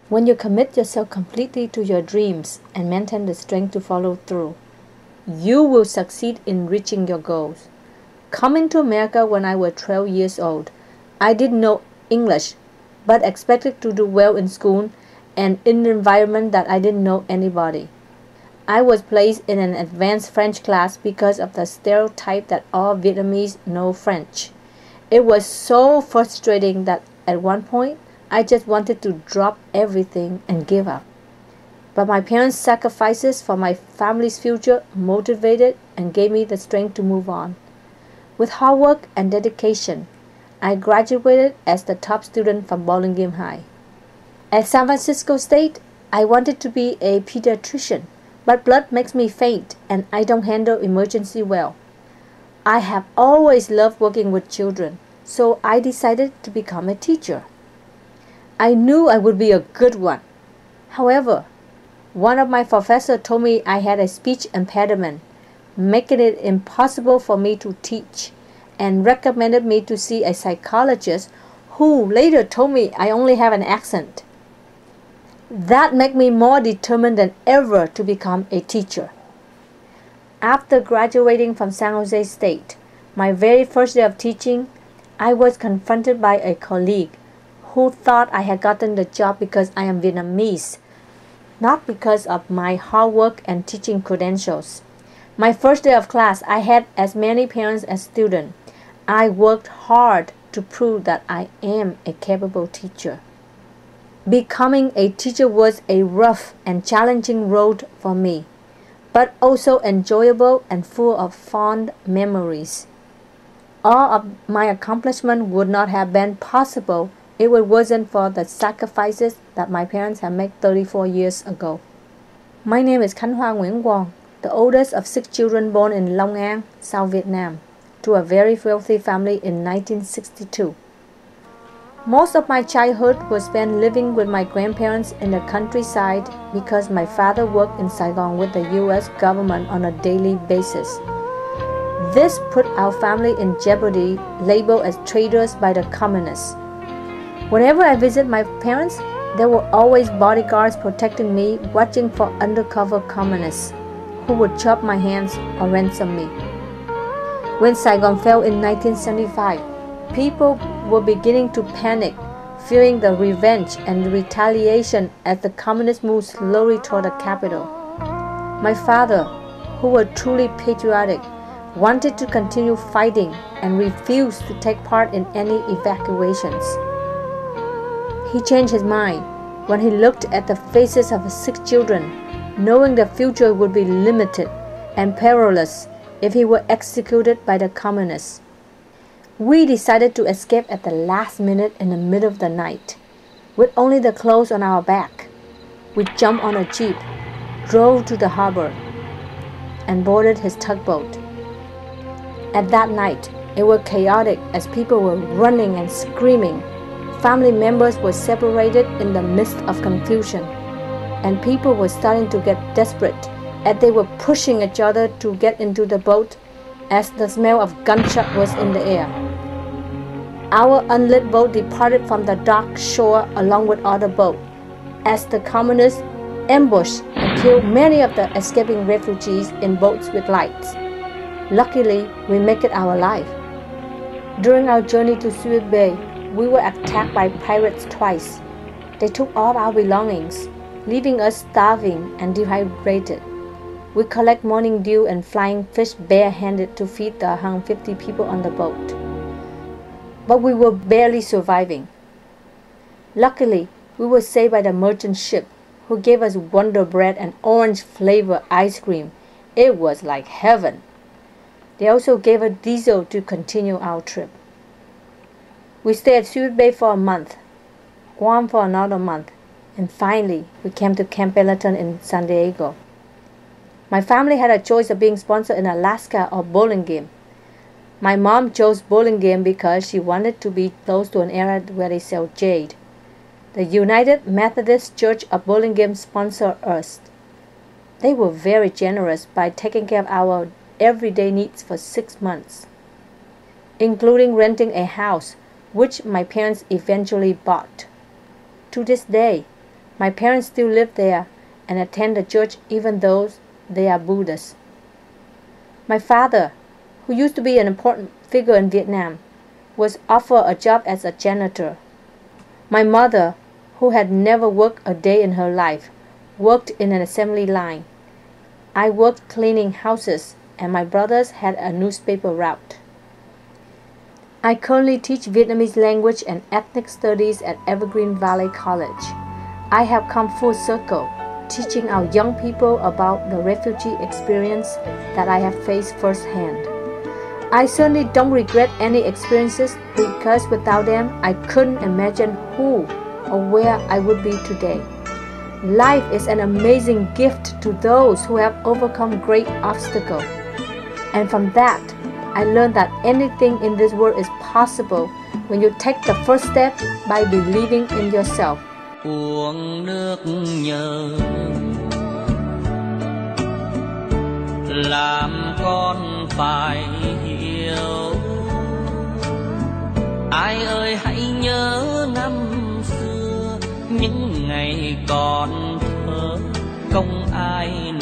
When you commit yourself completely to your dreams and maintain the strength to follow through, you will succeed in reaching your goals. Coming to America when I was 12 years old, I didn't know English, but expected to do well in school and in an environment that I didn't know anybody. I was placed in an advanced French class because of the stereotype that all Vietnamese know French. It was so frustrating that at one point I just wanted to drop everything and give up. But my parents' sacrifices for my family's future motivated and gave me the strength to move on. With hard work and dedication, I graduated as the top student from Burlingame High. At San Francisco State, I wanted to be a pediatrician, but blood makes me faint and I don't handle emergency well. I have always loved working with children, so I decided to become a teacher. I knew I would be a good one. However, one of my professors told me I had a speech impediment, making it impossible for me to teach, and recommended me to see a psychologist who later told me I only have an accent. That made me more determined than ever to become a teacher. After graduating from San Jose State, my very first day of teaching, I was confronted by a colleague who thought I had gotten the job because I am Vietnamese, not because of my hard work and teaching credentials. My first day of class, I had as many parents as students. I worked hard to prove that I am a capable teacher. Becoming a teacher was a rough and challenging road for me, but also enjoyable and full of fond memories. All of my accomplishments would not have been possible if it wasn't for the sacrifices that my parents had made 34 years ago. My name is Khanh Hoa, the oldest of 6 children born in Long An, South Vietnam, to a very wealthy family in 1962. Most of my childhood was spent living with my grandparents in the countryside because my father worked in Saigon with the U.S. government on a daily basis. This put our family in jeopardy, labeled as traitors by the communists. Whenever I visit my parents, there were always bodyguards protecting me, watching for undercover communists who would chop my hands or ransom me. When Saigon fell in 1975, people were beginning to panic, fearing the revenge and retaliation as the communists moved slowly toward the capital. My father, who was truly patriotic, wanted to continue fighting and refused to take part in any evacuations. He changed his mind when he looked at the faces of his 6 children, knowing the future would be limited and perilous if he were executed by the communists. We decided to escape at the last minute in the middle of the night. With only the clothes on our back, we jumped on a jeep, drove to the harbor, and boarded his tugboat. At that night, it was chaotic as people were running and screaming. Family members were separated in the midst of confusion, and people were starting to get desperate as they were pushing each other to get into the boat as the smell of gunshot was in the air. Our unlit boat departed from the dark shore along with other boats as the communists ambushed and killed many of the escaping refugees in boats with lights. Luckily, we made it our life. During our journey to Subic Bay, we were attacked by pirates twice. They took all our belongings, leaving us starving and dehydrated. We collect morning dew and flying fish barehanded to feed the 150 people on the boat. But we were barely surviving. Luckily, we were saved by the merchant ship, who gave us Wonder Bread and orange-flavored ice cream. It was like heaven. They also gave us diesel to continue our trip. We stayed at Subic Bay for a month, Guam for another month, and finally, we came to Camp Pendleton in San Diego. My family had a choice of being sponsored in Alaska or Burlingame. My mom chose Burlingame because she wanted to be close to an area where they sell jade. The United Methodist Church of Burlingame sponsored us. They were very generous by taking care of our everyday needs for 6 months, including renting a house, which my parents eventually bought. To this day, My parents still live there and attend the church even though they are Buddhists. My father, who used to be an important figure in Vietnam, was offered a job as a janitor. My mother, who had never worked a day in her life, worked in an assembly line. I worked cleaning houses, and my brothers had a newspaper route. I currently teach Vietnamese language and ethnic studies at Evergreen Valley College. I have come full circle, teaching our young people about the refugee experience that I have faced firsthand. I certainly don't regret any experiences because without them, I couldn't imagine who or where I would be today. Life is an amazing gift to those who have overcome great obstacles. And from that, I learned that anything in this world is possible when you take the first step by believing in yourself. Uống nước nhớ làm con phải hiểu, ai ơi hãy nhớ năm xưa những ngày còn thơ không ai